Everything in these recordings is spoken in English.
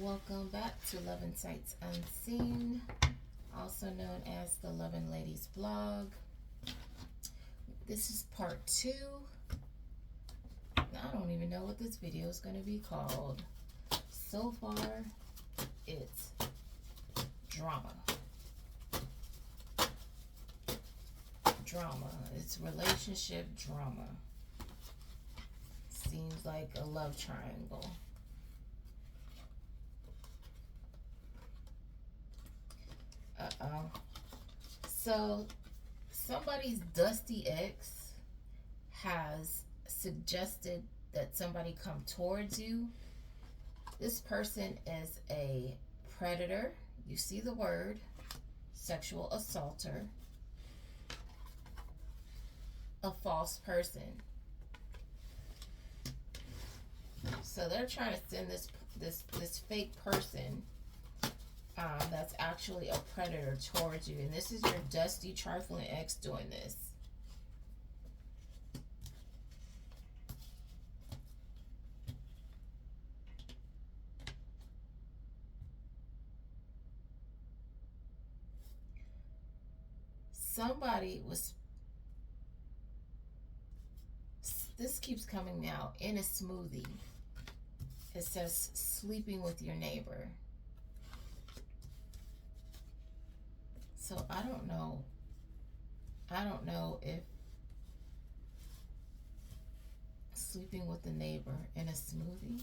Welcome back to Loving Sights Unseen, also known as the Loving Ladies blog. This is part 2. I don't even know what this video is going to be called. So far, it's drama. It's relationship drama. Seems like a love triangle. So somebody's dusty ex has suggested that somebody come towards you. This person is a predator. You see the word, sexual assaulter, a false person. So they're trying to send this fake person that's actually a predator towards you, and this is your dusty, trifling ex doing this. This keeps coming out in a smoothie. It says sleeping with your neighbor. So I don't know if sleeping with the neighbor in a smoothie.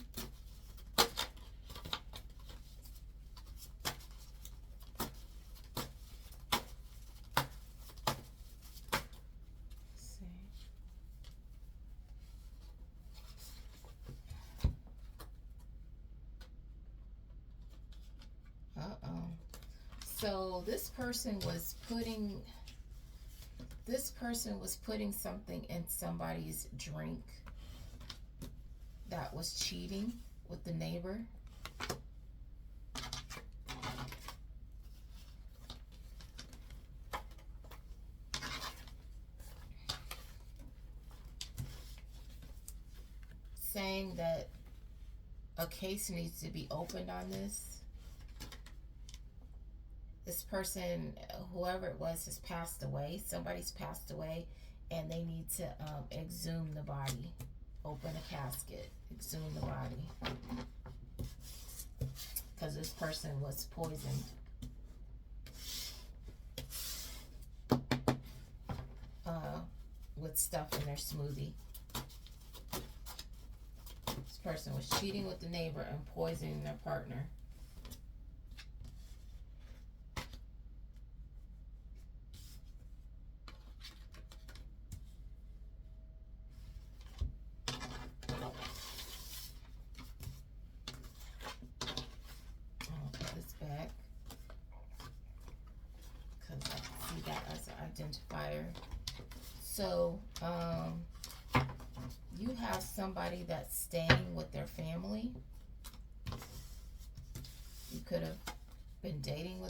So this person was putting something in somebody's drink that was cheating with the neighbor. Saying that a case needs to be opened on this. This person, whoever it was, has passed away. Somebody's passed away, and they need to exhume the body. Open a casket, exhume the body. Because this person was poisoned. With stuff in their smoothie. This person was cheating with the neighbor and poisoning their partner. Back because I see that as an identifier. So you have somebody that's staying with their family. You could have been dating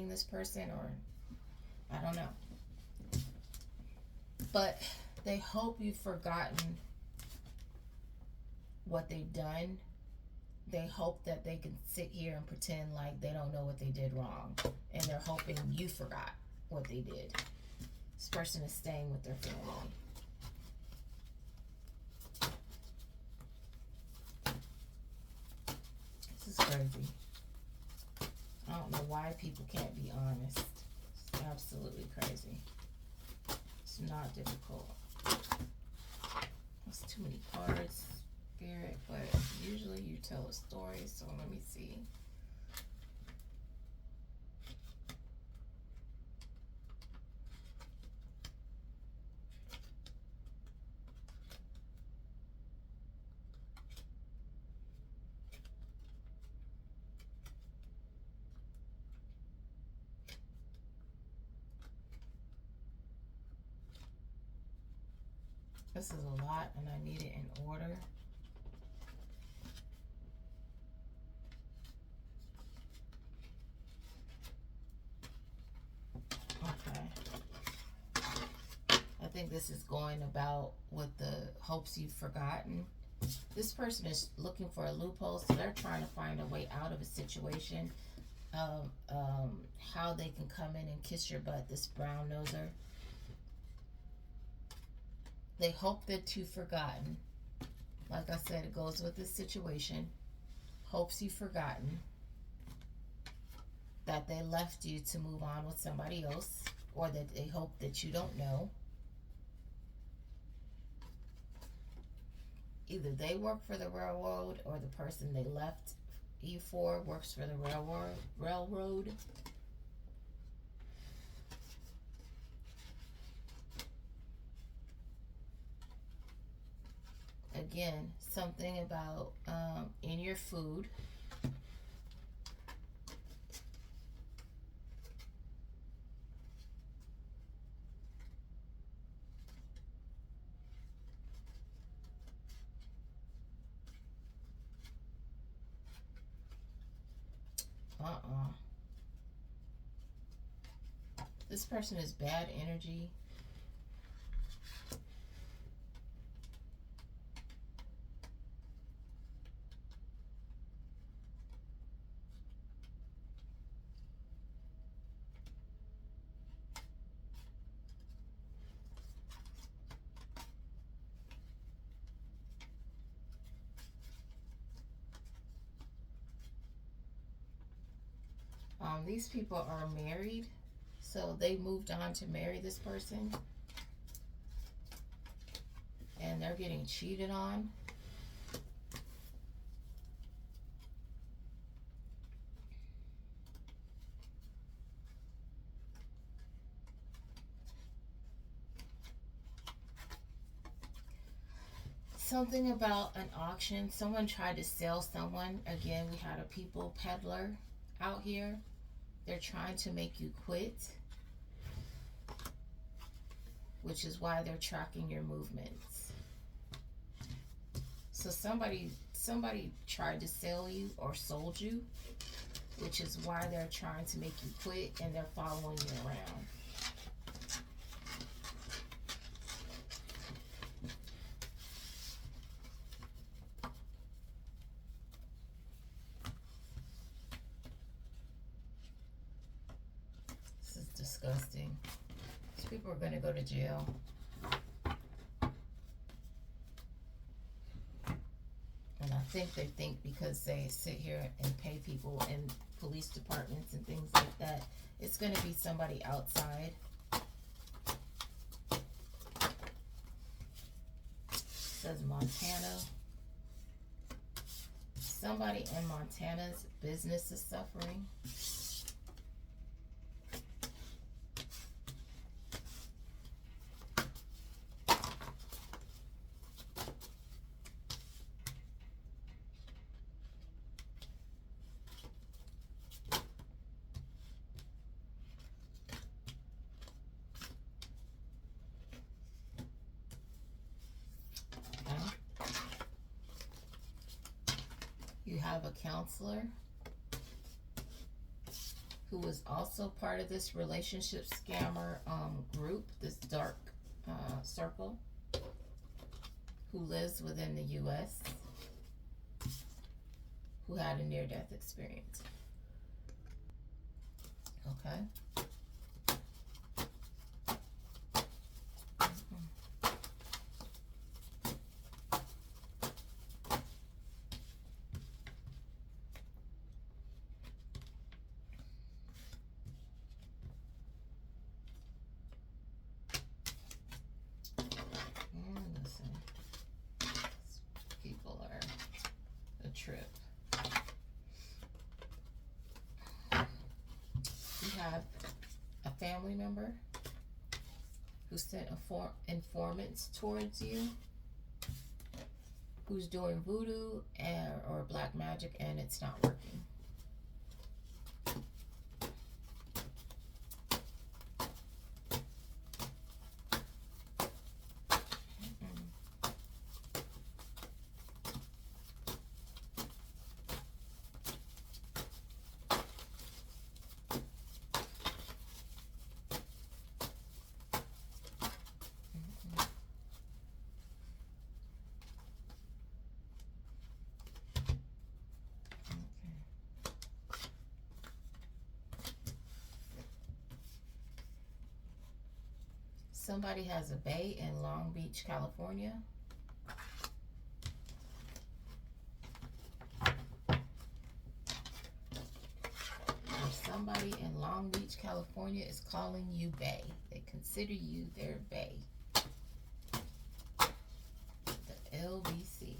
this person, or I don't know. But they hope you've forgotten what they've done. They hope that they can sit here and pretend like they don't know what they did wrong. And they're hoping you forgot what they did. This person is staying with their family. This is crazy. I don't know why people can't be honest. It's absolutely crazy. It's not difficult. There's too many cards. Spirit, but usually you tell a story, so let me see. This is a lot, and I need it in order. I think this is going about with the hopes you've forgotten. This person is looking for a loophole, so they're trying to find a way out of a situation of how they can come in and kiss your butt, this brown noser. They hope that you've forgotten. Like I said, it goes with this situation. Hopes you've forgotten that they left you to move on with somebody else, or that they hope that you don't know. Either they work for the railroad or the person they left you for works for the railroad. Again, something about in your food. This person is bad energy. These people are married, so they moved on to marry this person, and they're getting cheated on. Something about an auction. Someone tried to sell someone. Again, we had a people peddler out here. They're trying to make you quit, which is why they're tracking your movements. So somebody tried to sell you or sold you, which is why they're trying to make you quit, and they're following you around. This is disgusting. These people are going to go to jail. And I think they think because they sit here and pay people in police departments and things like that, it's going to be somebody outside. It says Montana. Somebody in Montana's business is suffering. You have a counselor who was also part of this relationship scammer group, this dark circle, who lives within the U.S., who had a near-death experience. Okay. Trip. You have a family member who sent informants towards you, who's doing voodoo or black magic, and it's not working. Somebody has a bay in Long Beach, California. Or somebody in Long Beach, California is calling you bae. They consider you their bae. The LBC.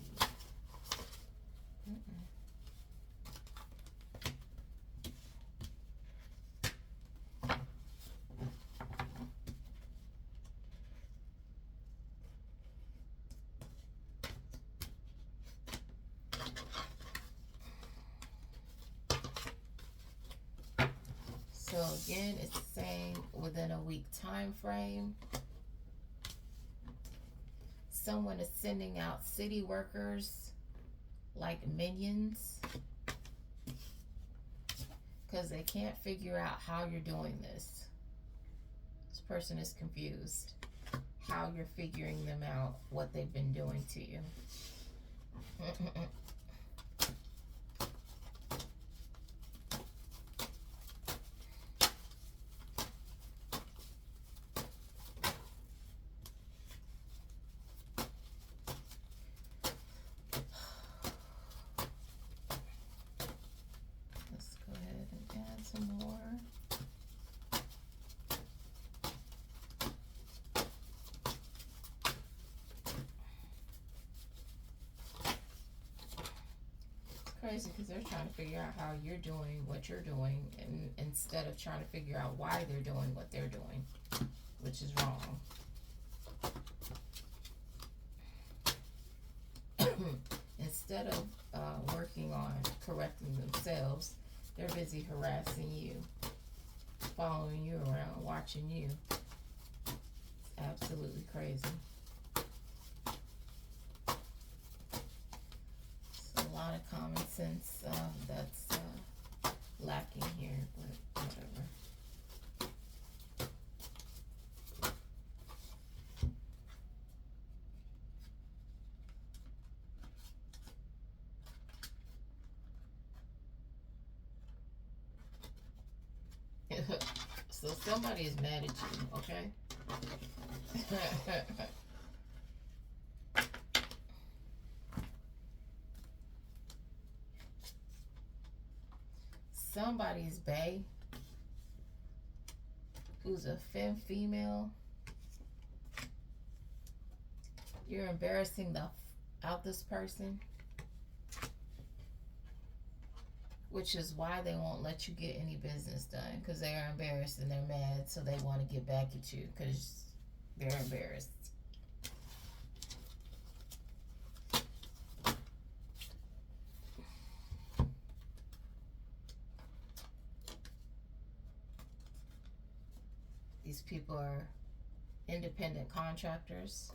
So again, it's saying within a week time frame. Someone is sending out city workers like minions because they can't figure out how you're doing this. This person is confused how you're figuring them out, what they've been doing to you. Some more. It's crazy because they're trying to figure out how you're doing what you're doing, and instead of trying to figure out why they're doing what they're doing, which is wrong. Instead of working on correcting themselves, they're busy harassing you, following you around, watching you. It's absolutely crazy. It's a lot of common sense that's lacking here, but whatever. So somebody is mad at you, okay? Somebody's bae who's a female. You're embarrassing the out this person, which is why they won't let you get any business done, because they are embarrassed and they're mad, so they want to get back at you because they're embarrassed. These people are independent contractors,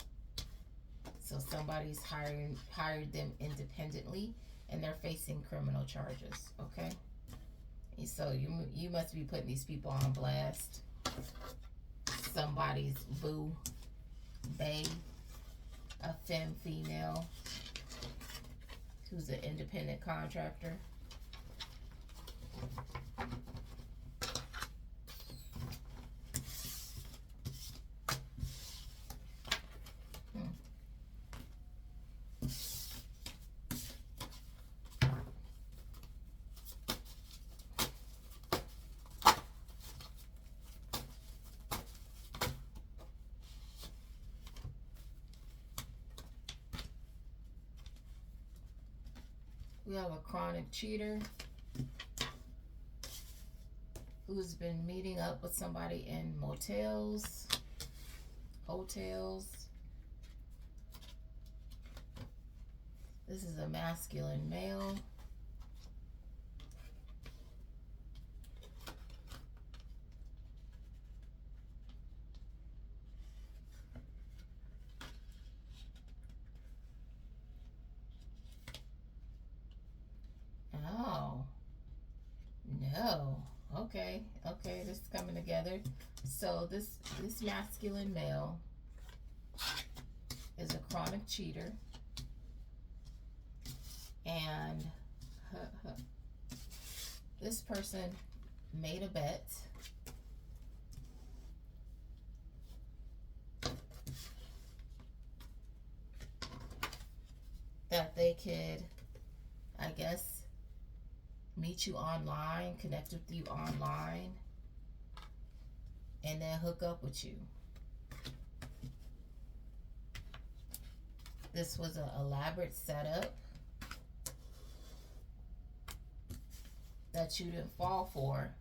so somebody's hired them independently, and they're facing criminal charges, okay? And so you must be putting these people on blast. Somebody's boo, bae, a female who's an independent contractor. We have a chronic cheater who's been meeting up with somebody in motels, hotels. This is a masculine male. Oh, no. Okay, this is coming together. So this masculine male is a chronic cheater, and this person made a bet could, I guess, meet you online, connect with you online, and then hook up with you. This was an elaborate setup that you didn't fall for.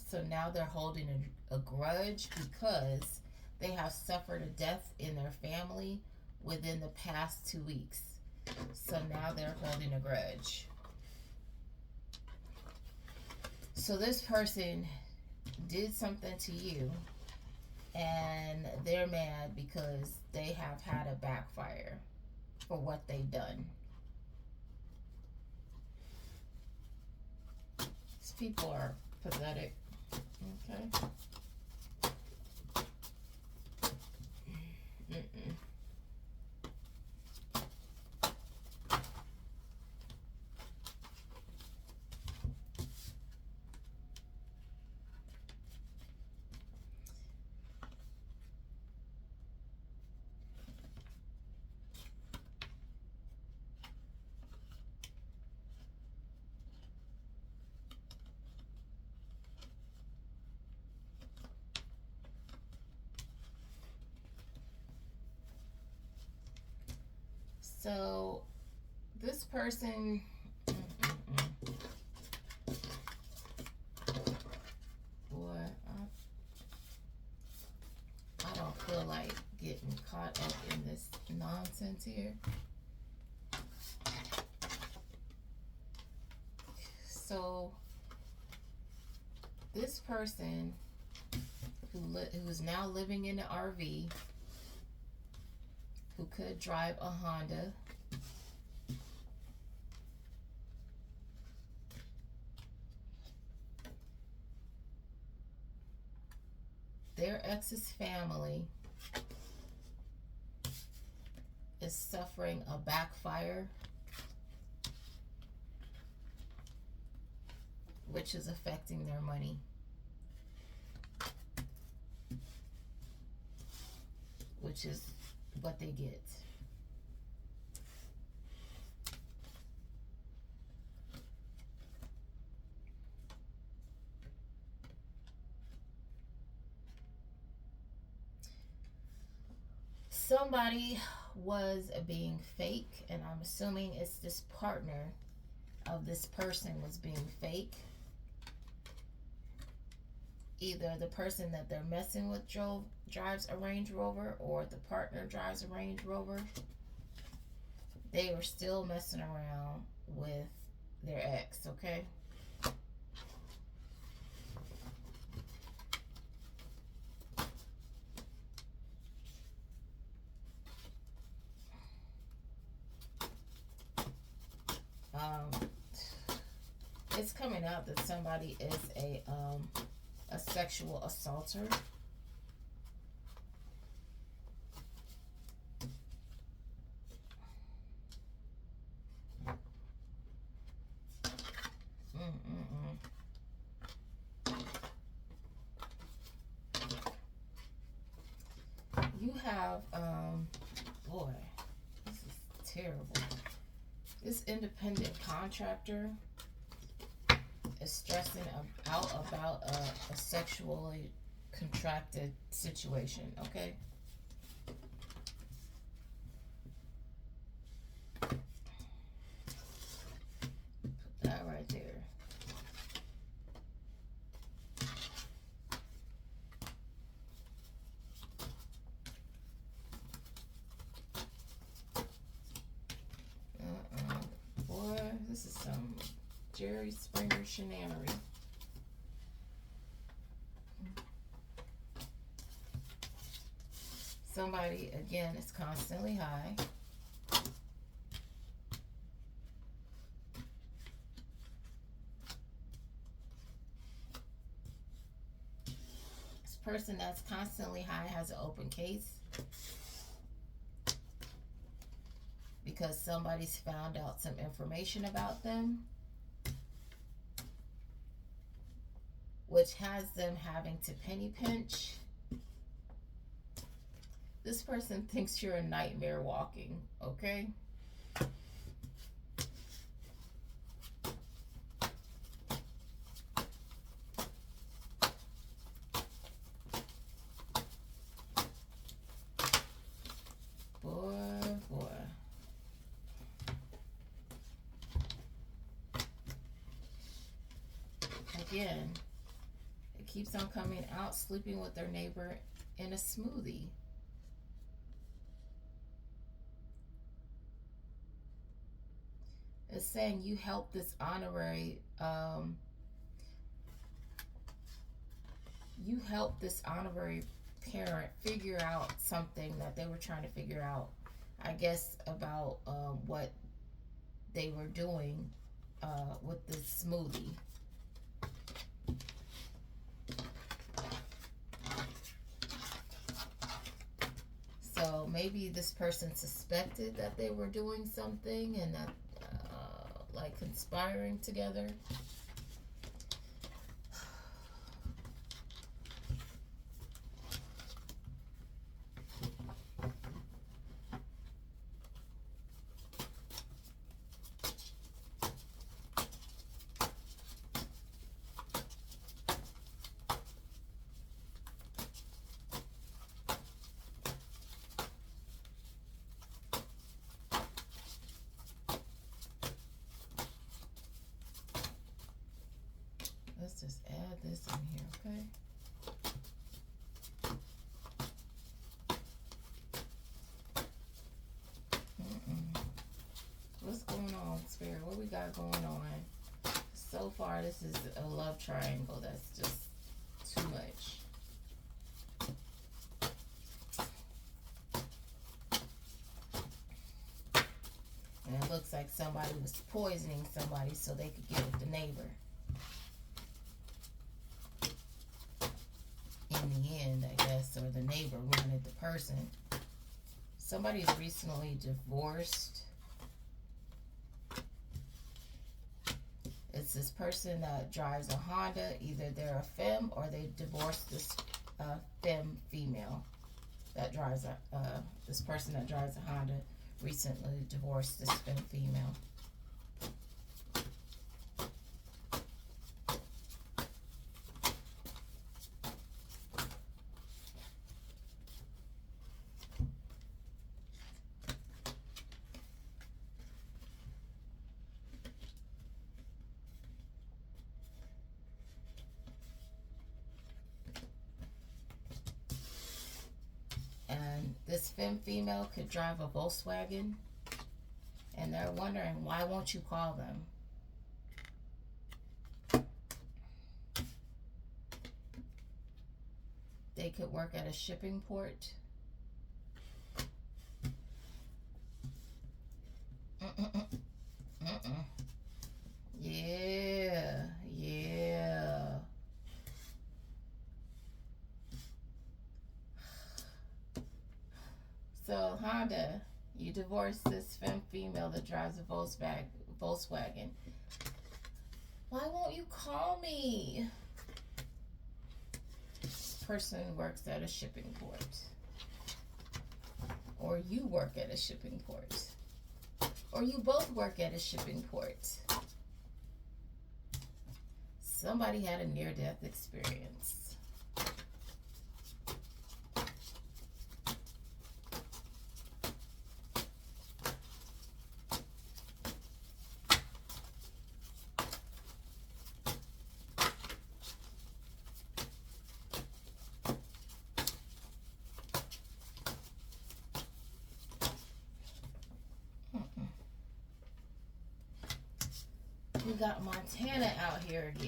So now they're holding a grudge because they have suffered a death in their family within the past 2 weeks. So now they're holding a grudge. So this person did something to you and they're mad because they have had a backfire for what they've done. These people are pathetic. Okay. Mm-mm. So this person, boy, I don't feel like getting caught up in this nonsense here. So this person who is now living in an RV, who could drive a Honda, their ex's family is suffering a backfire, which is affecting their money. Which is what they get. Somebody was being fake, and I'm assuming it's this partner of this person was being fake. Either the person that they're messing with drives a Range Rover, or the partner drives a Range Rover. They were still messing around with their ex, okay? It's coming out that somebody is a sexual assaulter. You have, boy, this is terrible. This independent contractor is stressing out about a sexually contracted situation, okay? Put that right there. Boy, this is some Jerry Springer shenanery. Somebody, again, is constantly high. This person that's constantly high has an open case because somebody's found out some information about them, which has them having to penny pinch. This person thinks you're a nightmare walking, okay? again, it keeps on coming out, sleeping with their neighbor in a smoothie. It's saying you help this honorary, parent figure out something that they were trying to figure out, I guess, about what they were doing with this smoothie. So maybe this person suspected that they were doing something and that like conspiring together. Let's just add this in here, okay? What's going on, Spirit? What we got going on? So far, this is a love triangle that's just too much. And it looks like somebody was poisoning somebody so they could get with the neighbor. In the end, I guess, or the neighbor wanted the person. Somebody is recently divorced. It's this person that drives a Honda. Either they're a femme or they divorced this femme female that drives this person that drives a Honda recently divorced this femme female. And this femme female could drive a Volkswagen, and they're wondering, why won't you call them? They could work at a shipping port. Yeah, yeah. So Honda, you divorced this femme female that drives a Volkswagen. Why won't you call me? This person works at a shipping port. Or you work at a shipping port. Or you both work at a shipping port. Somebody had a near-death experience. We got Montana out here again.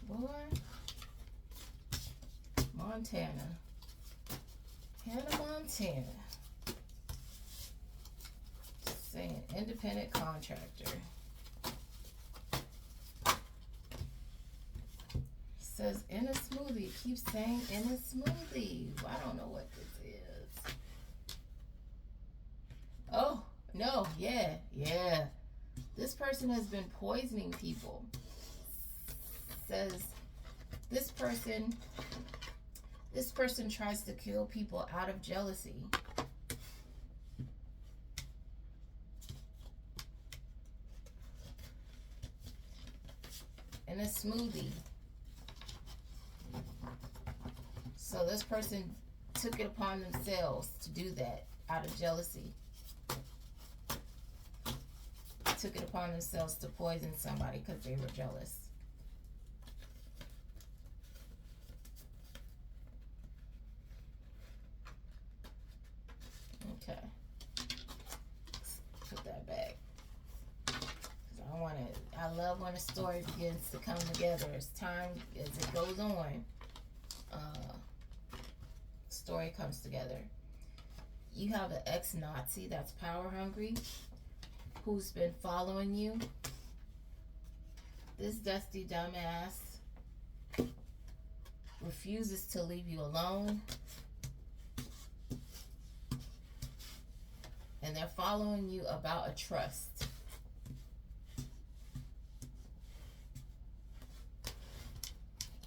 Boy, Montana. Hannah Montana. Saying independent contractor. Says in a smoothie. Keeps saying in a smoothie. I don't know what this is. Oh, no. Yeah. This person has been poisoning people. Says this person tries to kill people out of jealousy. in a smoothie. So this person took it upon themselves to do that out of jealousy. Took it upon themselves to poison somebody because they were jealous. Okay. Put that back. I love when a story begins to come together as it goes on. Story comes together. You have an ex-Nazi that's power hungry, who's been following you. This dusty dumbass refuses to leave you alone. And they're following you about a trust.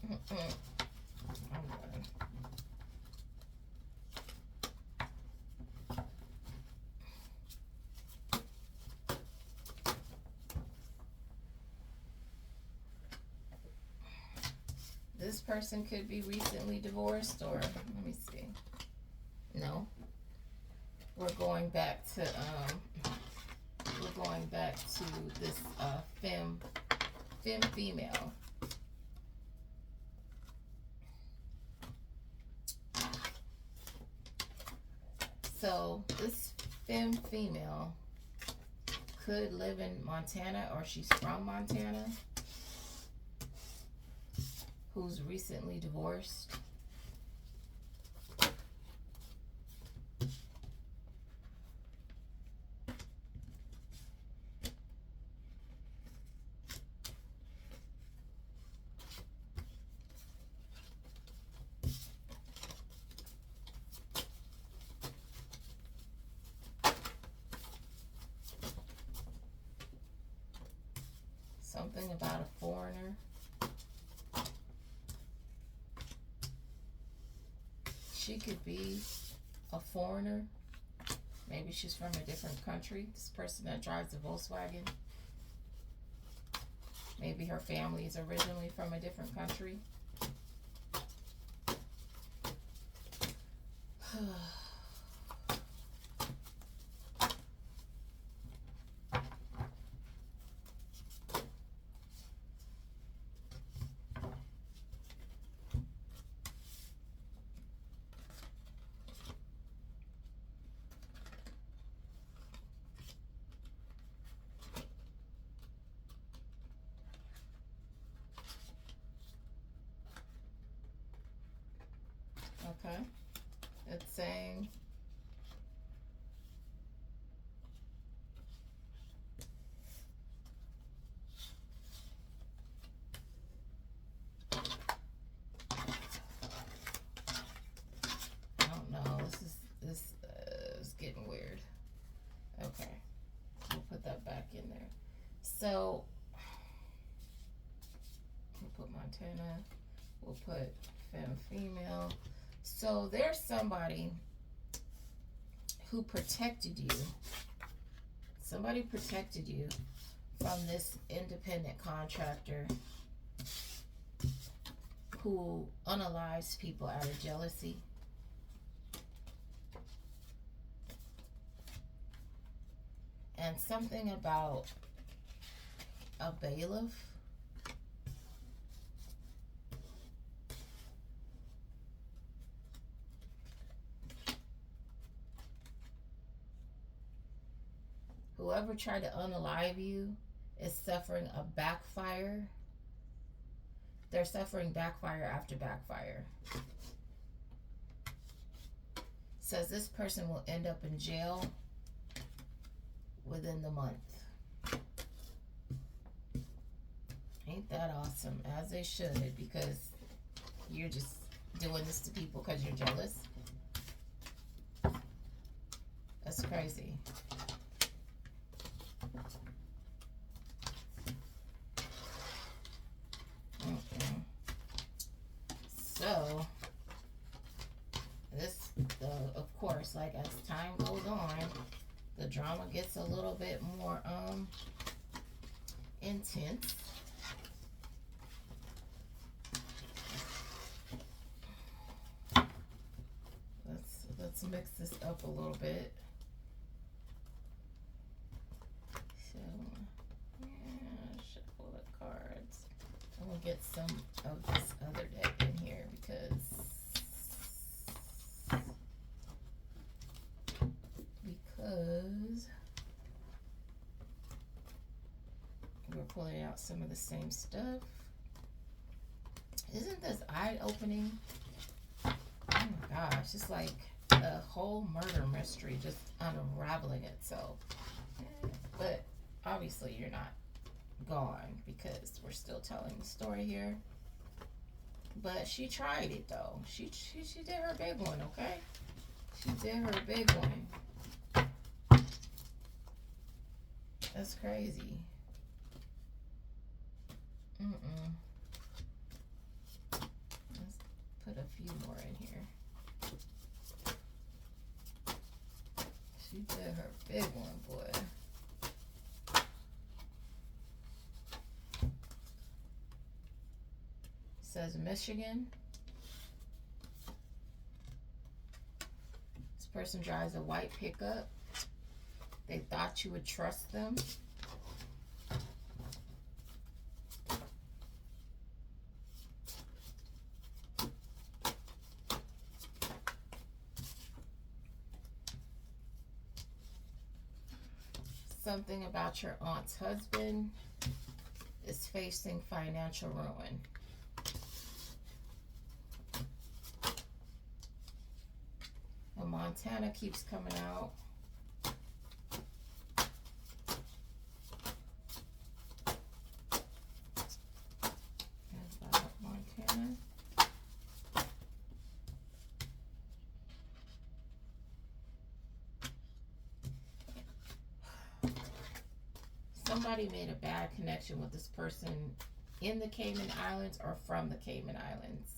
I'm done. This person could be recently divorced, or let me see. No. We're going back to this female. So this female could live in Montana, or she's from Montana, who's recently divorced. Something about a foreigner. She could be a foreigner. Maybe she's from a different country. This person that drives a Volkswagen. Maybe her family is originally from a different country. Okay, it's saying I don't know. This is getting weird. Okay, we'll put that back in there. So we'll put Montana. We'll put female. So there's somebody who protected you. Somebody protected you from this independent contractor who unalives people out of jealousy. And something about a bailiff. Whoever tried to unalive you is suffering a backfire. They're suffering backfire after backfire. Says this person will end up in jail within the month. Ain't that awesome? As they should, because you're just doing this to people because you're jealous. That's crazy. So, of course, like as time goes on, the drama gets a little bit more intense. let's mix this up a little bit. So, yeah, shuffle the cards. I'm gonna get some of this other deck in here because we're pulling out some of the same stuff. Isn't this eye-opening? Oh my gosh, it's like a whole murder mystery just unraveling itself. But obviously you're not gone because we're still telling the story here. But she tried it though. She did her big one, okay? She did her big one. That's crazy. Let's put a few more in here. She did her big one, boy. Says Michigan. This person drives a white pickup. They thought you would trust them. Something about your aunt's husband is facing financial ruin. And Montana keeps coming out. Montana. Somebody made a bad connection with this person in the Cayman Islands or from the Cayman Islands.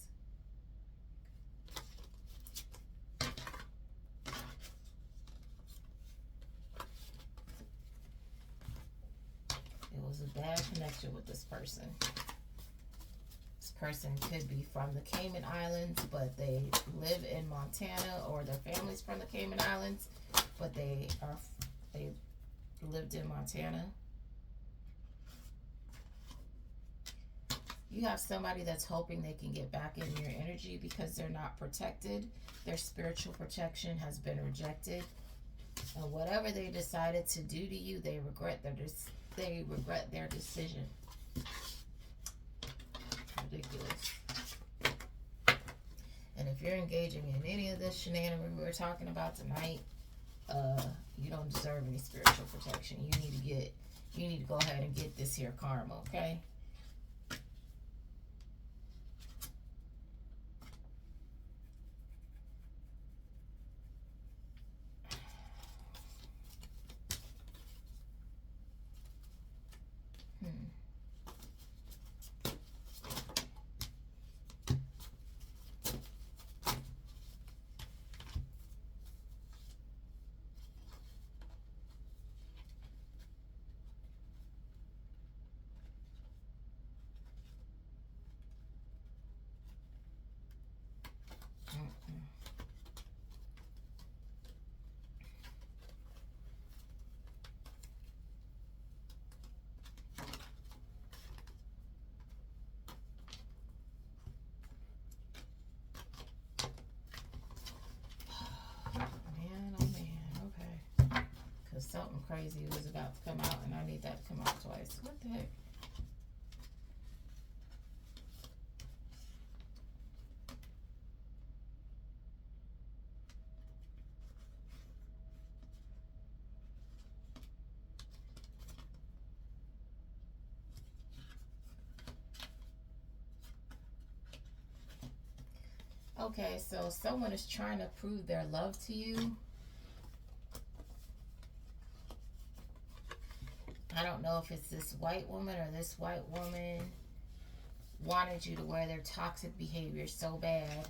It was a bad connection with this person. This person could be from the Cayman Islands, but they live in Montana, or their family's from the Cayman Islands, but they lived in Montana. You have somebody that's hoping they can get back in your energy because they're not protected. Their spiritual protection has been rejected. And whatever they decided to do to you, they regret their decision. Ridiculous. And if you're engaging in any of this shenanigans we're talking about tonight, you don't deserve any spiritual protection. You need to go ahead and get this here karma, okay? Something crazy was about to come out, and I need that to come out twice. What the heck? Okay, so someone is trying to prove their love to you. I don't know if it's this white woman or this white woman wanted you to wear their toxic behavior so bad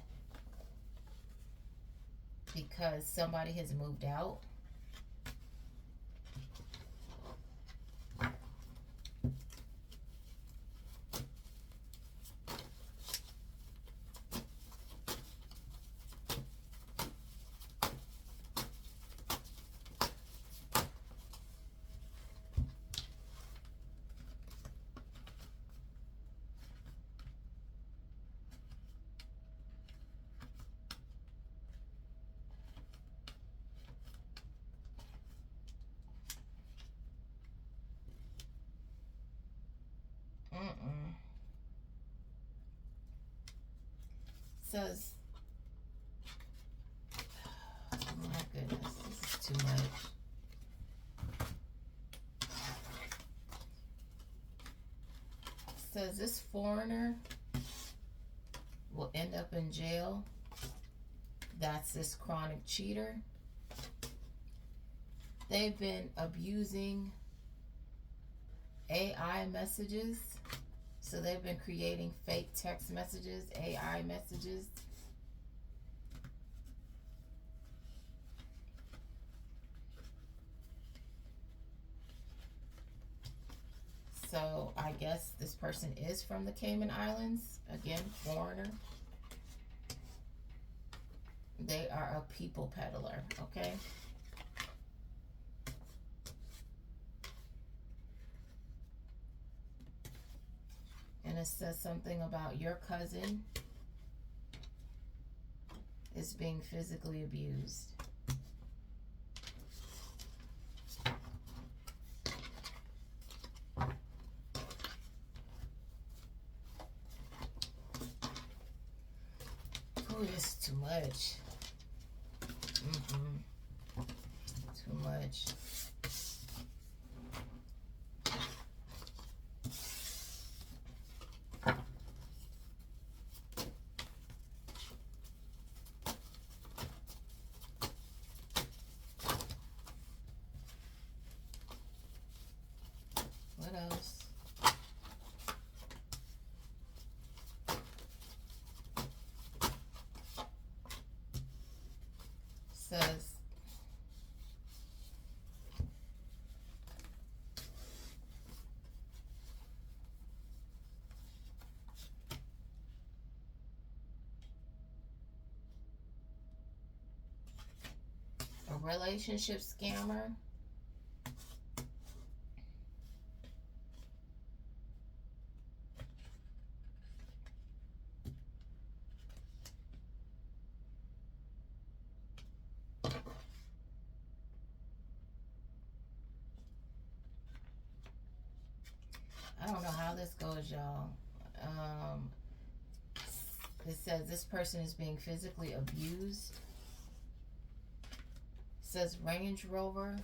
because somebody has moved out. says, oh my goodness, this is too much. It says this foreigner will end up in jail. That's this chronic cheater. They've been abusing AI messages. So they've been creating fake text messages, AI messages. So I guess this person is from the Cayman Islands. Again, foreigner. They are a people peddler, okay? And it says something about your cousin is being physically abused. Oh, this is too much. Too much. What else? Says a relationship scammer. I don't know how this goes, y'all. It says this person is being physically abused. It says Range Rover.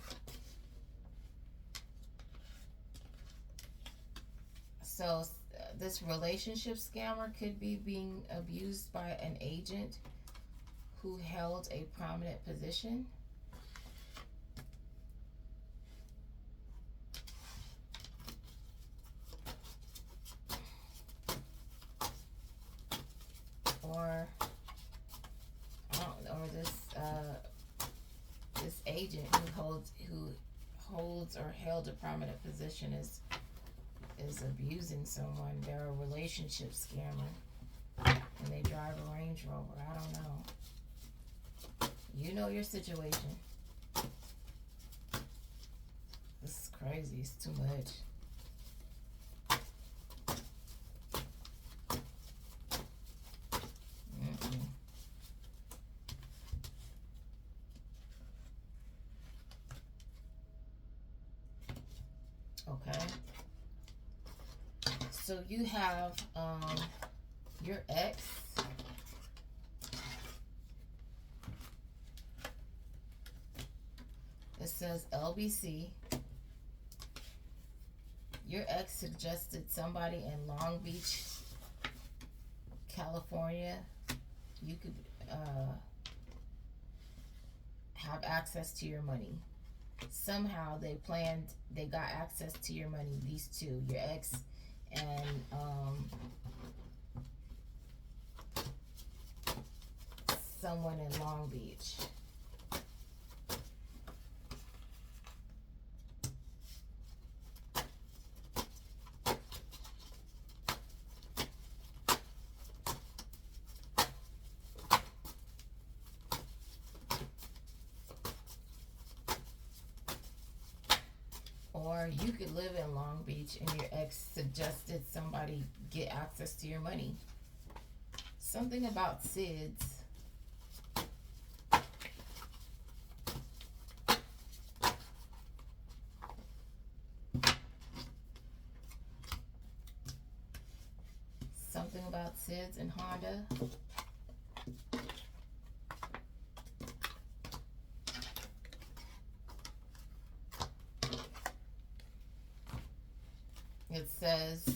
So this relationship scammer could be being abused by an agent who held a prominent position. Or this agent who holds or held a prominent position is abusing someone. They're a relationship scammer and they drive a Range Rover. I don't know. You know your situation. This is crazy. It's too much. Okay. So you have your ex. It says LBC. Your ex suggested somebody in Long Beach, California, you could have access to your money. Somehow they got access to your money, these two, your ex and someone in Long Beach. Or you could live in Long Beach and your ex suggested somebody get access to your money. Something about SIDS. Something about SIDS and Honda. It says,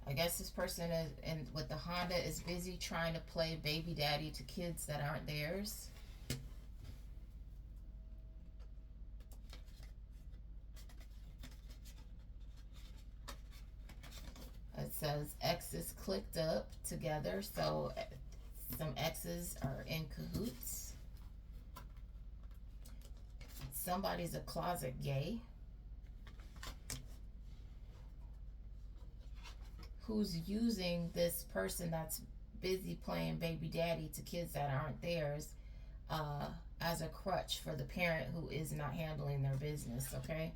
I guess this person is, and with the Honda, is busy trying to play baby daddy to kids that aren't theirs. It says exes clicked up together, so some exes are in cahoots. Somebody's a closet gay who's using this person that's busy playing baby daddy to kids that aren't theirs as a crutch for the parent who is not handling their business, okay?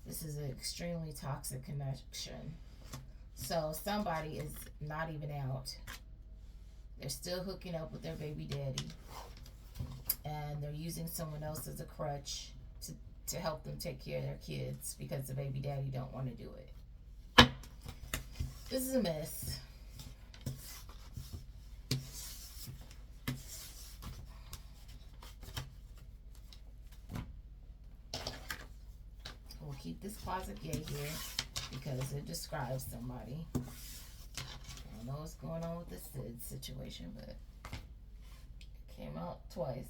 This is an extremely toxic connection. So somebody is not even out. They're still hooking up with their baby daddy. And they're using someone else as a crutch to help them take care of their kids because the baby daddy don't want to do it. This is a mess. We'll keep this closet gay here because it describes somebody. I don't know what's going on with this Sid situation, but it came out twice.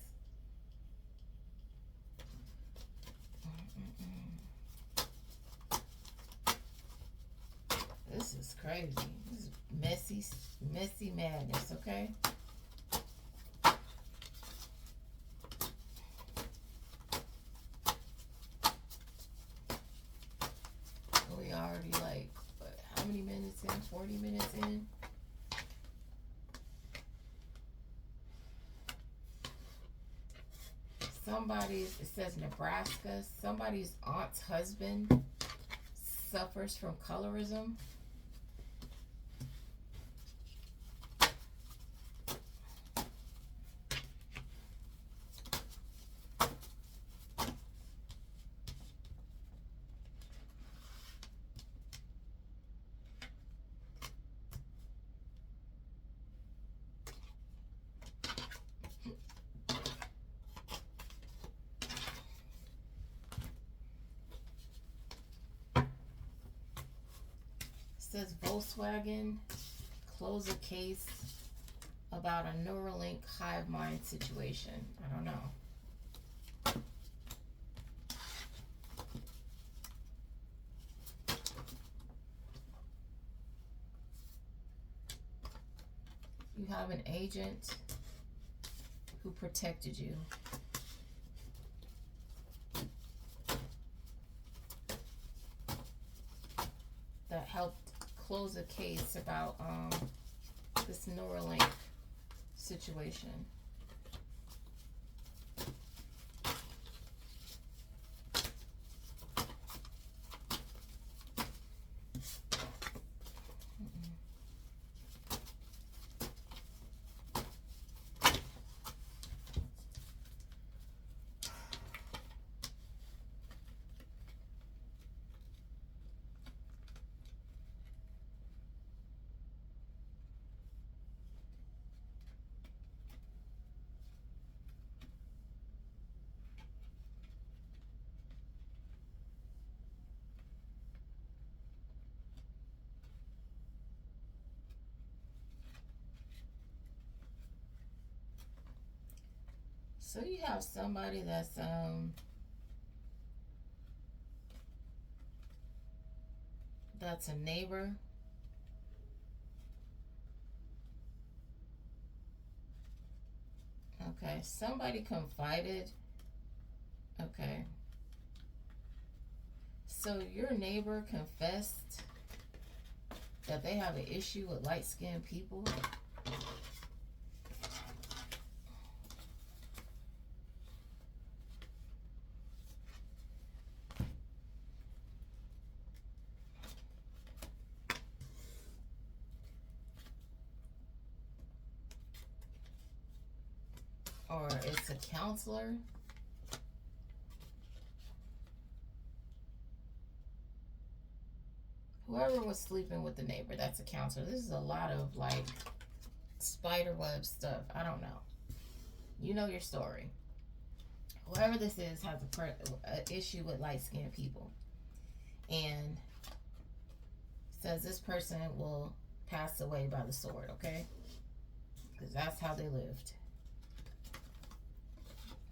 This is crazy. This is messy madness, okay? We already like, what, how many minutes in? 40 minutes in? Somebody's, it says Nebraska, somebody's aunt's husband suffers from colorism. Says Volkswagen close a case about a Neuralink hive mind situation. I don't know. You have an agent who protected you. That helped close a case about this Neuralink situation. So you have somebody that's a neighbor. Okay, somebody confided. Okay. So your neighbor confessed that they have an issue with light-skinned people. Or it's a counselor. Whoever was sleeping with the neighbor, that's a counselor. This is a lot of like spiderweb stuff. I don't know. You know your story. Whoever this is has an issue with light-skinned people. And says this person will pass away by the sword, okay? Because that's how they lived.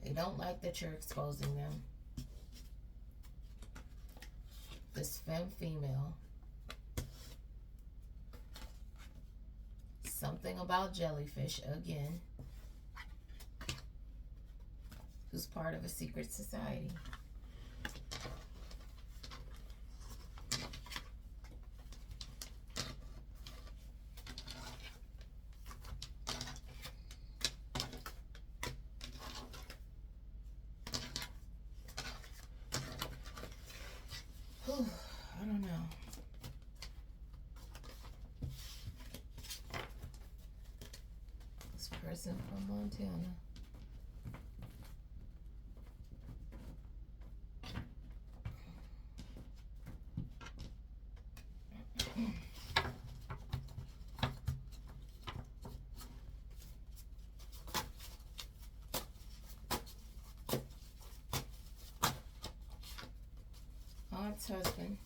They don't like that you're exposing them. This femme female. Something about jellyfish again. Who's part of a secret society. I don't know. This person from Montana. Aunt's husband.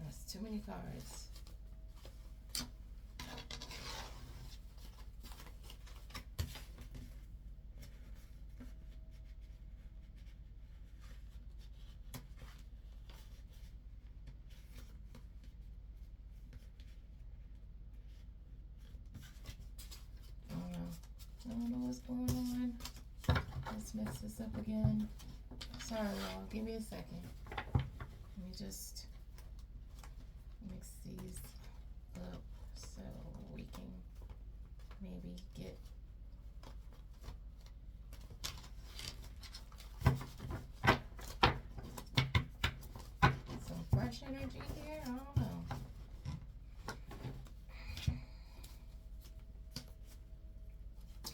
That's too many cards. I don't know what's going on. Let's mix this up again. Sorry, y'all. Give me a second. Let me just mix these up so we can maybe get some fresh energy here.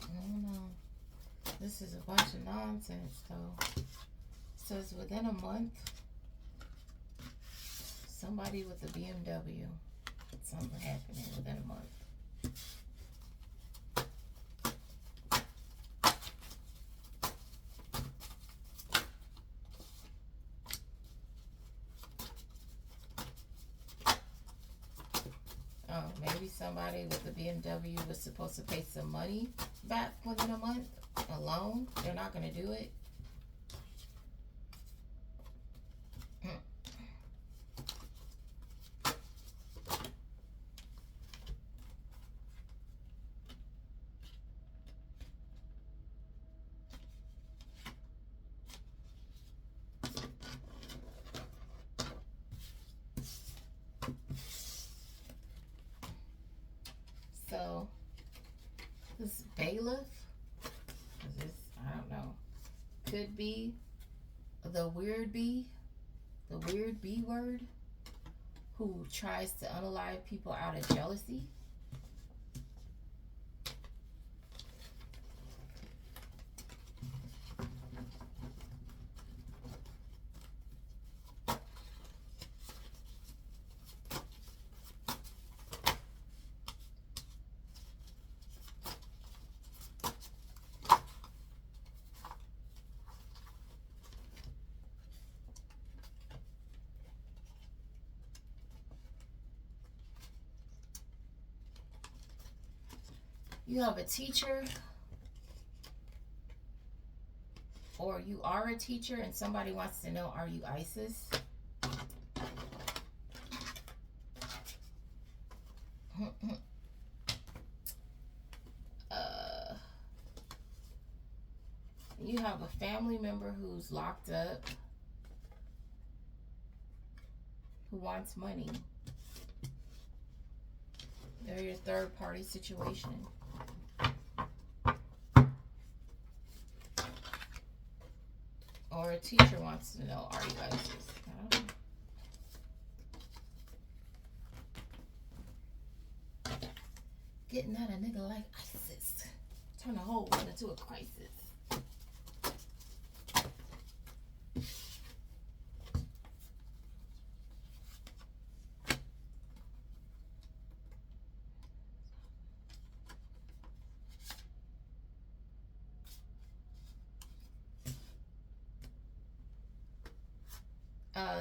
I don't know. This is a bunch of nonsense, though. It says within a month, somebody with a BMW. Something happening within a month. Oh, maybe somebody with a BMW was supposed to pay some money back within a month. A loan. They're not going to do it. So, this bailiff, I don't know, could be the weird bee word, who tries to unalive people out of jealousy. You have a teacher, or you are a teacher and somebody wants to know, are you ISIS? You have a family member who's locked up, who wants money. They're your third party situation. Or a teacher wants to know, are you ISIS? I don't know. Getting at a nigga like ISIS. Turn the whole world into a crisis.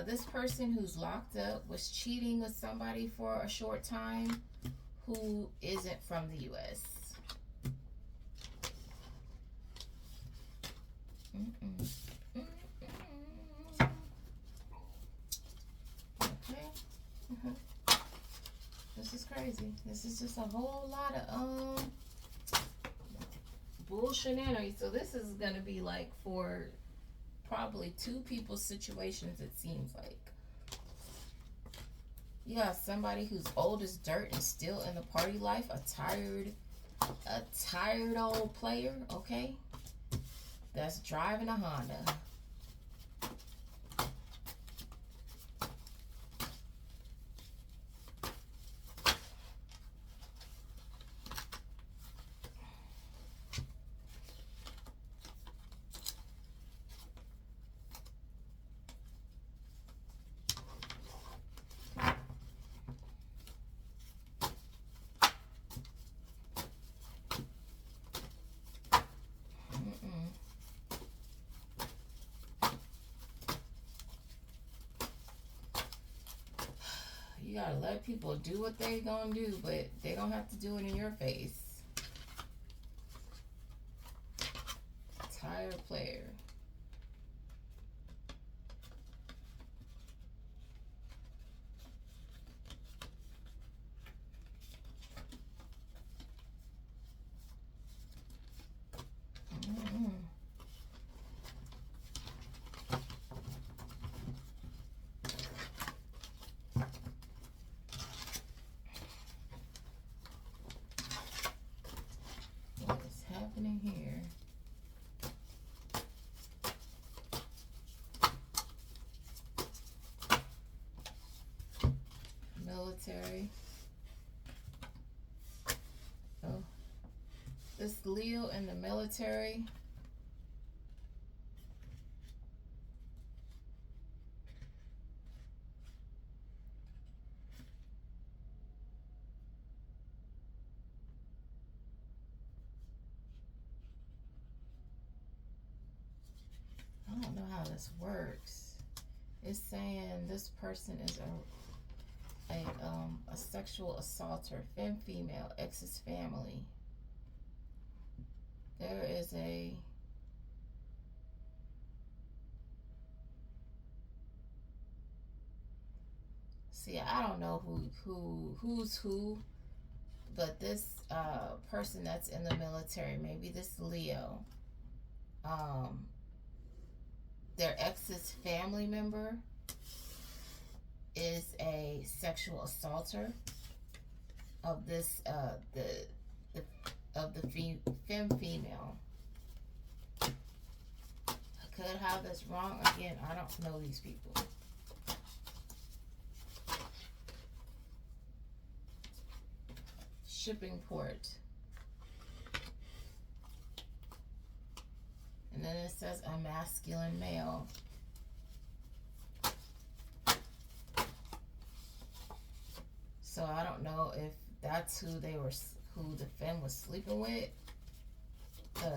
this person who's locked up was cheating with somebody for a short time who isn't from the U.S. Okay. This is crazy. This is just a whole lot of bullshit. So this is gonna be like for probably two people's situations, it seems like. You got somebody who's old as dirt and still in the party life, a tired old player, okay? That's driving a Honda. You gotta let people do what they gonna do, but they don't have to do it in your face. Tired player. Happening here. Military. Oh, this Leo in the military. I don't know how this works. It's saying this person is a sexual assaulter, female, ex's family. There is a see. I don't know who's who, but this person that's in the military, maybe this Leo, their ex's family member is a sexual assaulter of this female. I could have this wrong. Again, I don't know these people. Shipping port. And then it says a masculine male. So I don't know if that's who the femme was sleeping with. I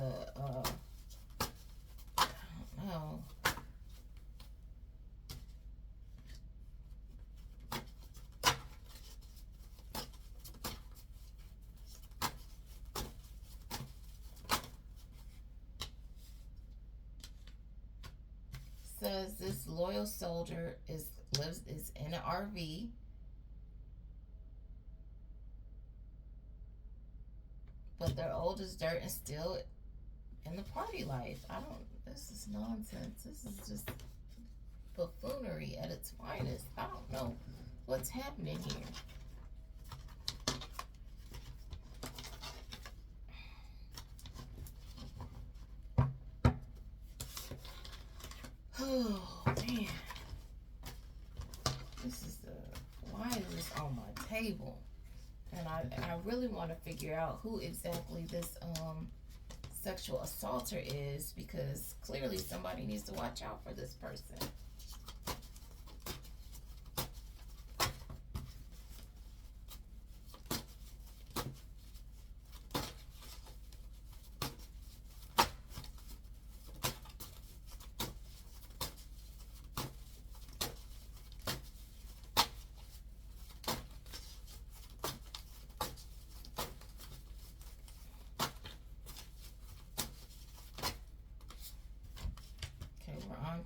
don't know. Says this loyal soldier is in an RV. But they're old as dirt and still in the party life. This is nonsense. This is just buffoonery at its finest. I don't know what's happening here. Oh, man. Why is this on my table? And I really want to figure out who exactly this sexual assaulter is, because clearly somebody needs to watch out for this person.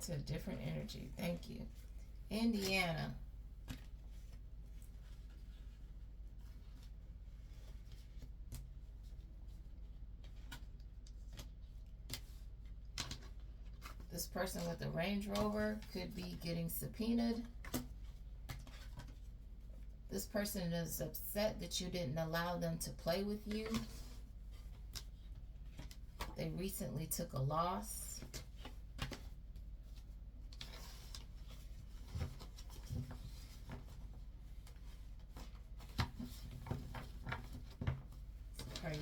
into a different energy. Thank you. Indiana. This person with the Range Rover could be getting subpoenaed. This person is upset that you didn't allow them to play with you. They recently took a loss. It's crazy.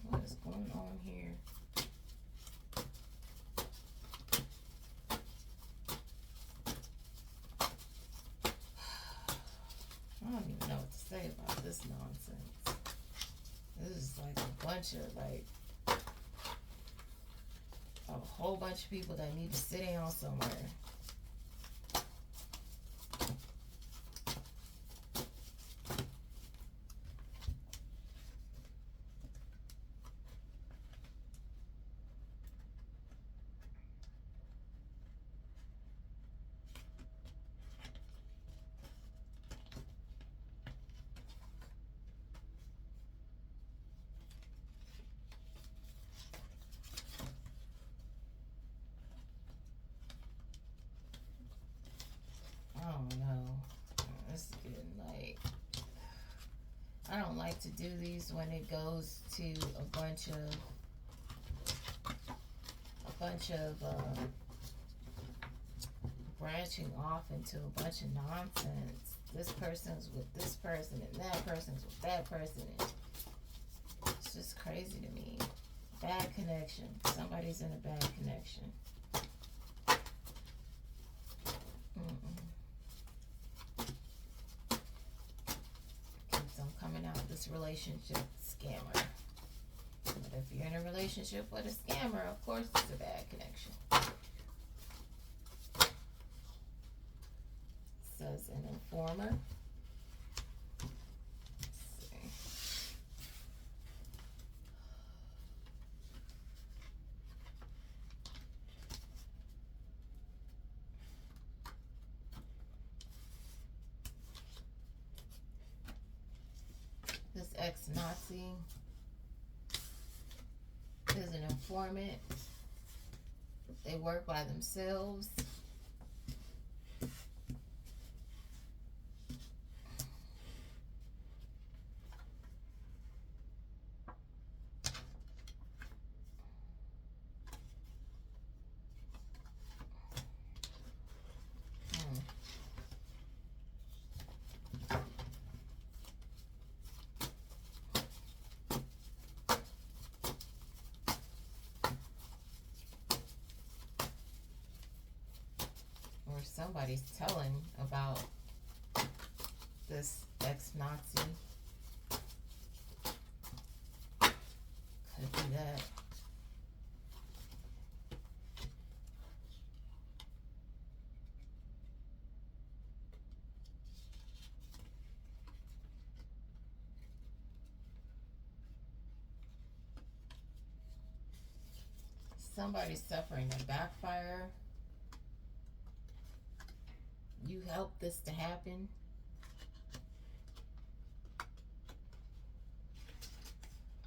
What is going on here? I don't even know what to say about this nonsense. This is like a bunch of a whole bunch of people that need to sit down somewhere. I don't know. It's getting late. I don't like to do these when it goes to a bunch of branching off into a bunch of nonsense. This person's with this person and that person's with that person. It's just crazy to me. Bad connection. Somebody's in a bad connection. Keeps on coming out this relationship scammer. But if you're in a relationship with a scammer, of course it's a bad connection. Says an informer. Let's see. This ex-Nazi is an informant. They work by themselves. Or somebody's telling about this ex-Nazi. Could be that. Somebody's suffering a backfire. You helped this to happen.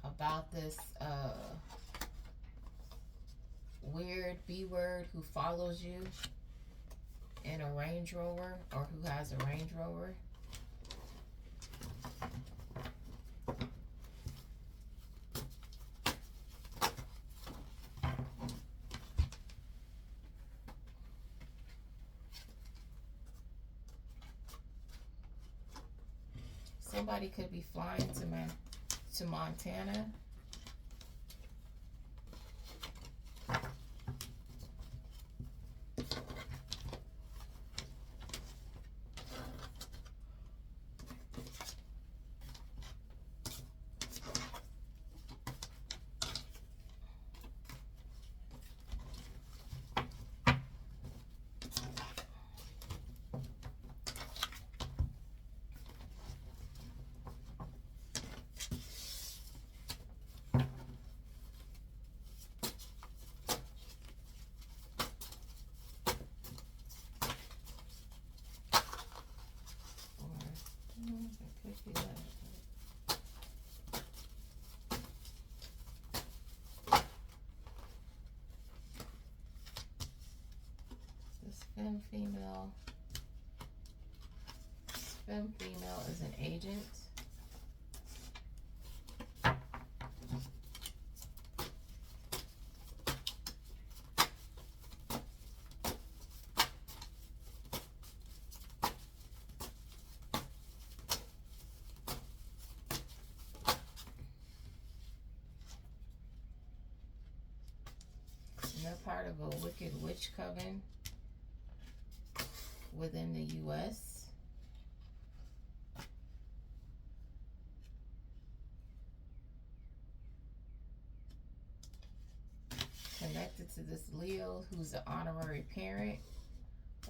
About this weird B-word who follows you in a Range Rover, or who has a Range Rover. Somebody could be flying to Montana. femme female. Femme female is an agent. They're part of a wicked witch coven within the U.S. Connected to this Leo who's an honorary parent,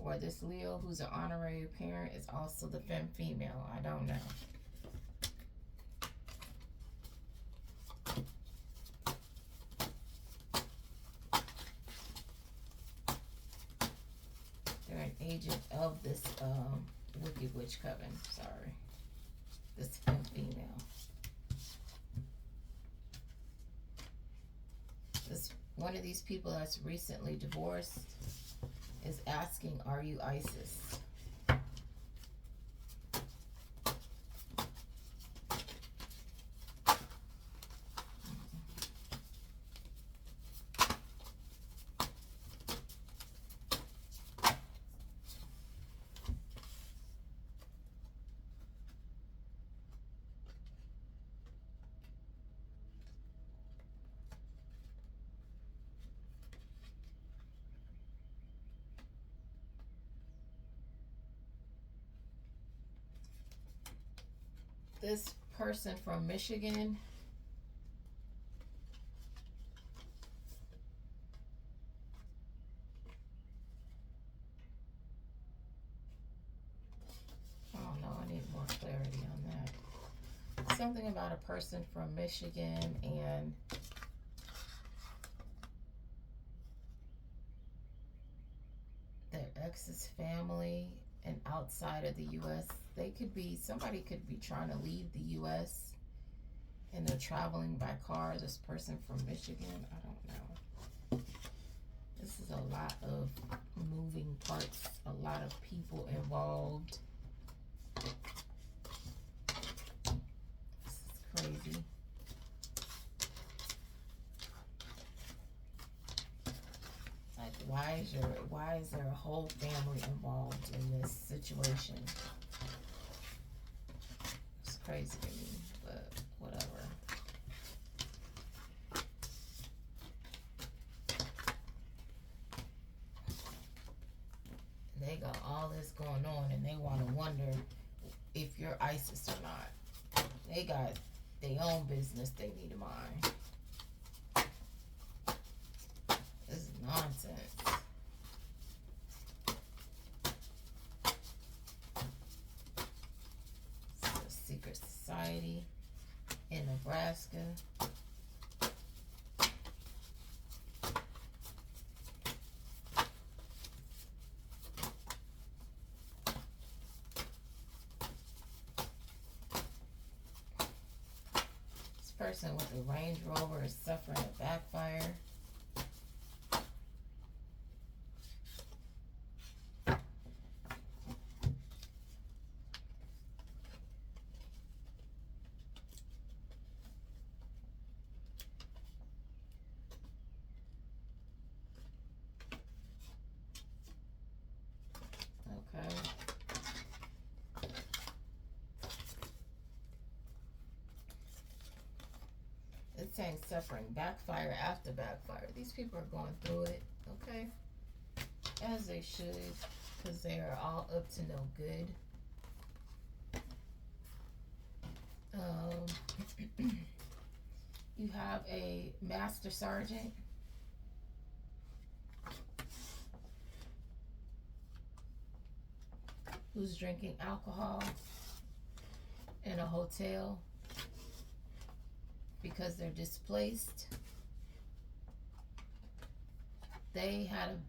or this Leo who's an honorary parent is also the femme female. I don't know. An agent of this wicked witch coven. Sorry, this femme female. This one of these people that's recently divorced is asking, "Are you ISIS?" This person from Michigan I don't know, I need more clarity on that. Something about a person from Michigan and their ex's family and outside of the U.S. They could be, somebody could be trying to leave the U.S. and they're traveling by car. This person from Michigan, I don't know. This is a lot of moving parts, a lot of people involved. This is crazy. Like, why is there a whole family involved in this situation? It's crazy to me, but whatever. They got all this going on and they want to wonder if you're ISIS or not. They got their own business they need to mind. This is nonsense. This is a secret society in Nebraska. This person with the Range Rover is suffering a backfire. It's saying suffering backfire after backfire. These people are going through it, okay? As they should, because they are all up to no good. You have a master sergeant. Who's drinking alcohol in a hotel because they're displaced. They had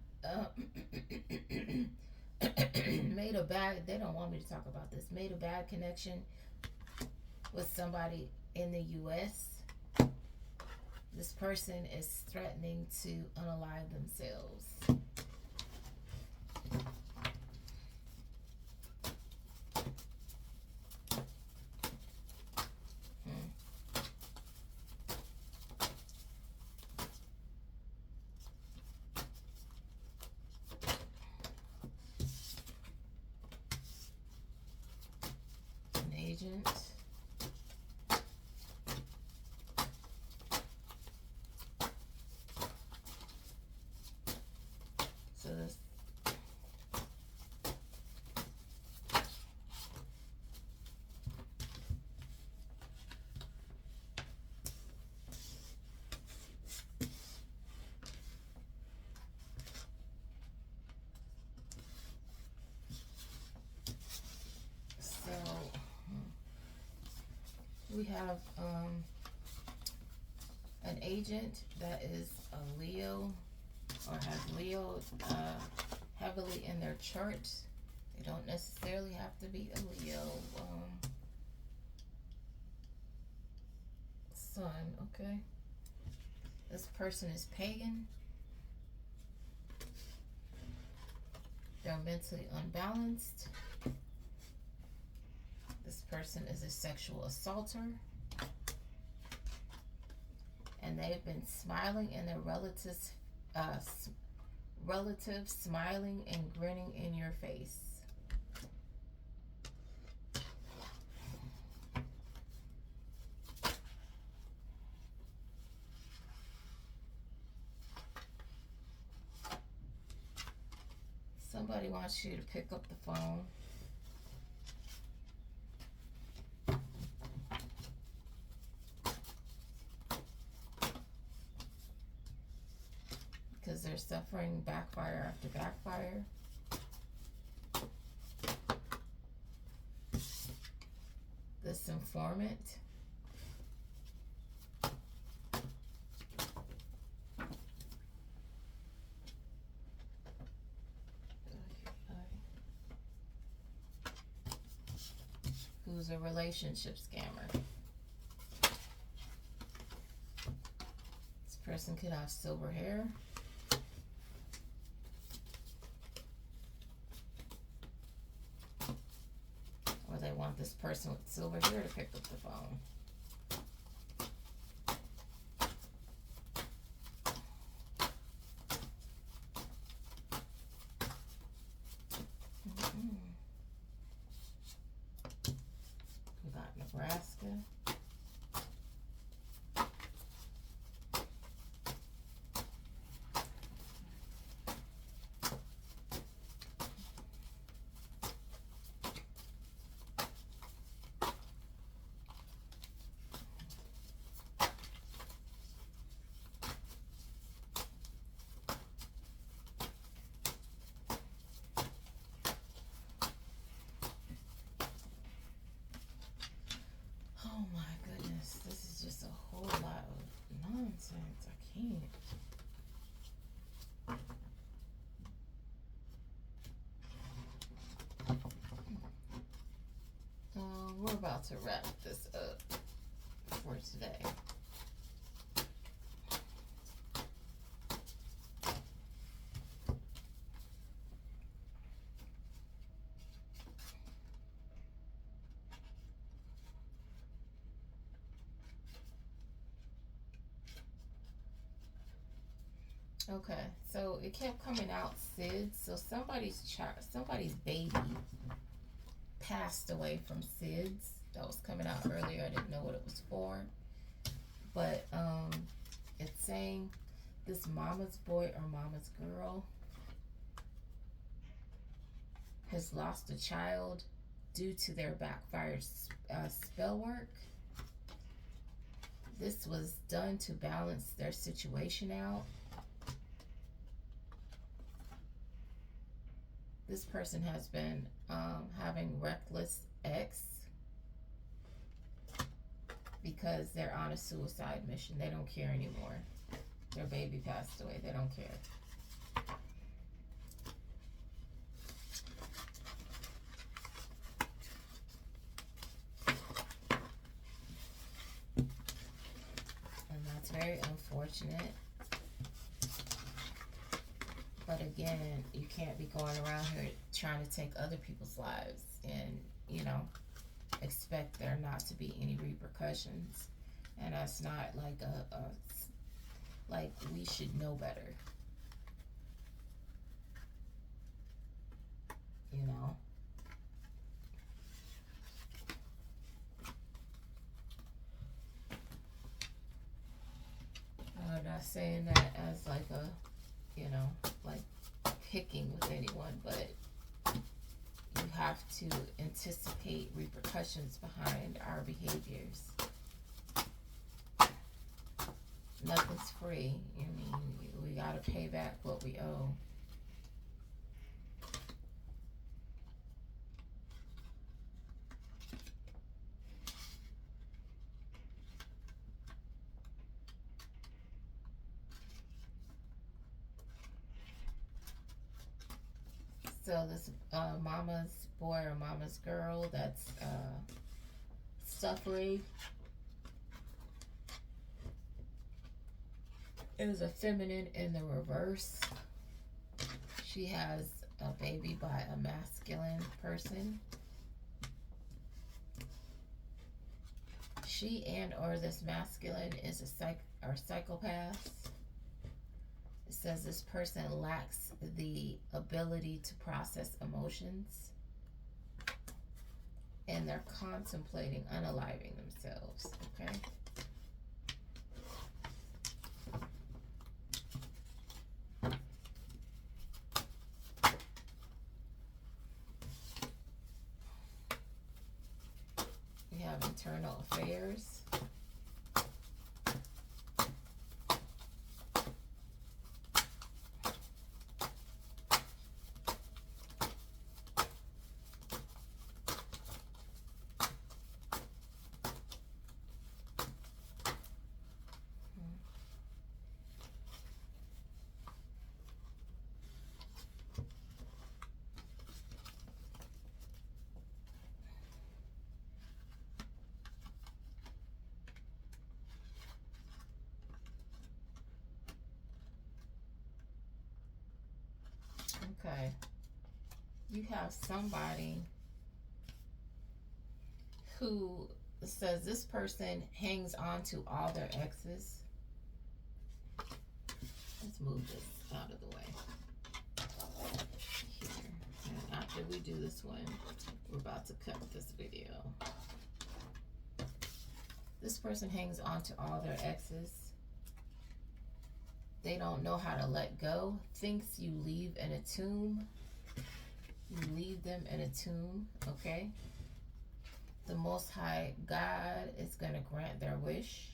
made a bad, they don't want me to talk about this, made a bad connection with somebody in the U.S. This person is threatening to unalive themselves. agent. So this we have an agent that is a Leo or has Leo heavily in their chart. They don't necessarily have to be a Leo sun, okay? This person is pagan. They're mentally unbalanced. This person is a sexual assaulter. And they've been smiling and their relatives smiling and grinning in your face. Somebody wants you to pick up the phone. Because they're suffering backfire after backfire. This informant. Who's a relationship scammer. This person could have silver hair. Or they want this person with silver hair to pick up the phone. We got Nebraska. Oh my goodness, this is just a whole lot of nonsense. I can't. We're about to wrap this up for today. Okay, so it kept coming out SIDS. So somebody's baby passed away from SIDS. That was coming out earlier. I didn't know what it was for. But it's saying this mama's boy or mama's girl has lost a child due to their backfired spell work. This was done to balance their situation out. This person has been having reckless sex because they're on a suicide mission. They don't care anymore. Their baby passed away. They don't care. And that's very unfortunate. But again, you can't be going around here trying to take other people's lives and, you know, expect there not to be any repercussions. And that's not like like we should know better. You know? not saying that as like a, you know, like picking with anyone, but you have to anticipate repercussions behind our behaviors. Nothing's free. I mean, we gotta pay back what we owe. So this mama's boy or mama's girl that's suffering is a feminine in the reverse. She has a baby by a masculine person. She and or this masculine is a psychopath. It says this person lacks the ability to process emotions, and they're contemplating unaliving themselves, okay? We have internal affairs. Okay, you have somebody who says this person hangs on to all their exes. Let's move this out of the way. Here. And after we do this one, we're about to cut this video. This person hangs on to all their exes. They don't know how to let go. Thinks you leave in a tomb. You leave them in a tomb, okay? The Most High God is going to grant their wish.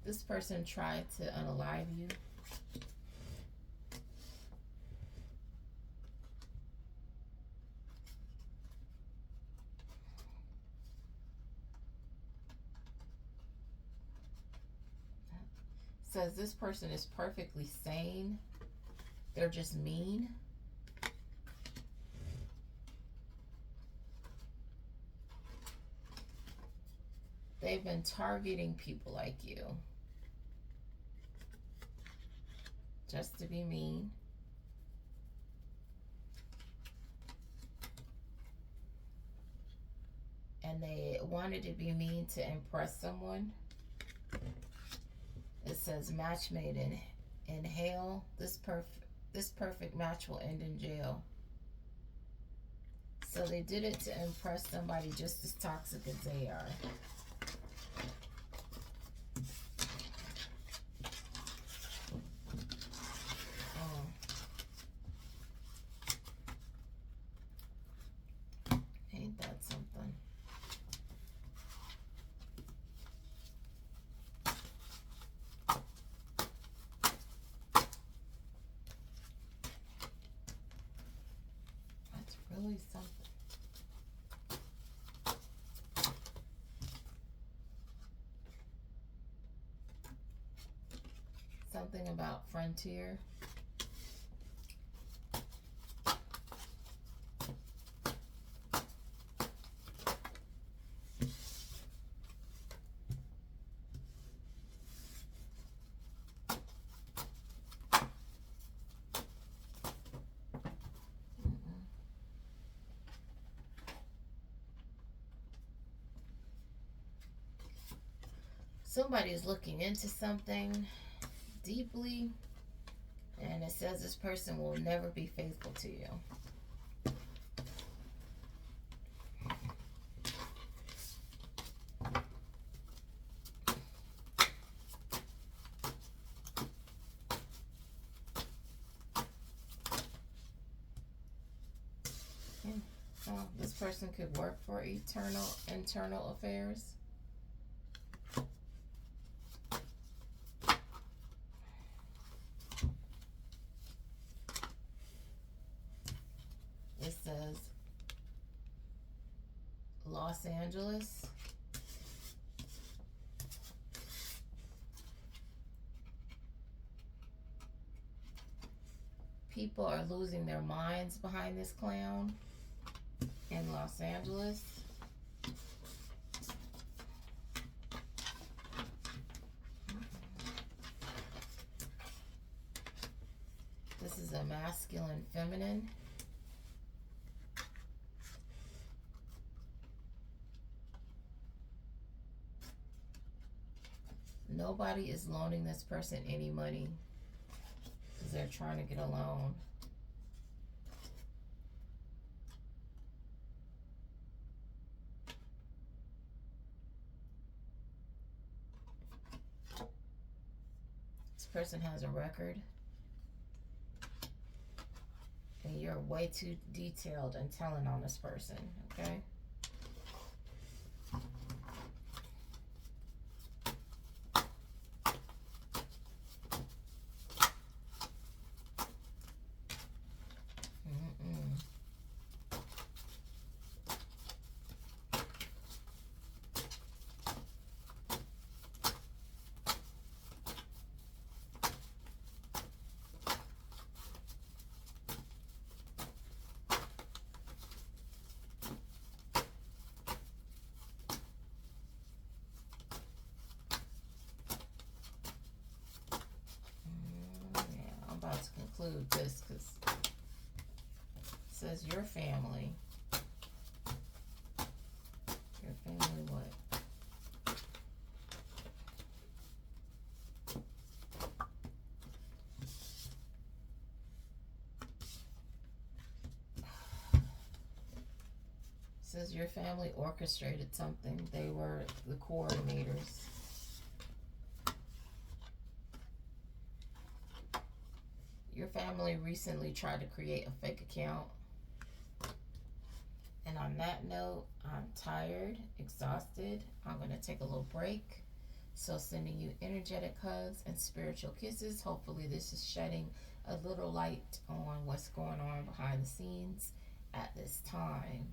This person tried to unalive you. Says this person is perfectly sane. They're just mean. They've been targeting people like you just to be mean. And they wanted to be mean to impress someone. It says match made in hell. This perfect match will end in jail. So they did it to impress somebody just as toxic as they are. Ain't that something? That's really something. Something about frontier. Somebody's looking into something deeply, and it says this person will never be faithful to you. person could work for internal affairs. It says Los Angeles. People are losing their minds behind this clown in Los Angeles. This is a masculine, feminine. Nobody is loaning this person any money because they're trying to get a loan. This person has a record. And you're way too detailed and telling on this person, okay? To conclude this because it says your family. Your family what? It says your family orchestrated something. They were the coordinators. Your family recently tried to create a fake account. And on that note, I'm tired, exhausted. I'm going to take a little break. So sending you energetic hugs and spiritual kisses. Hopefully this is shedding a little light on what's going on behind the scenes at this time.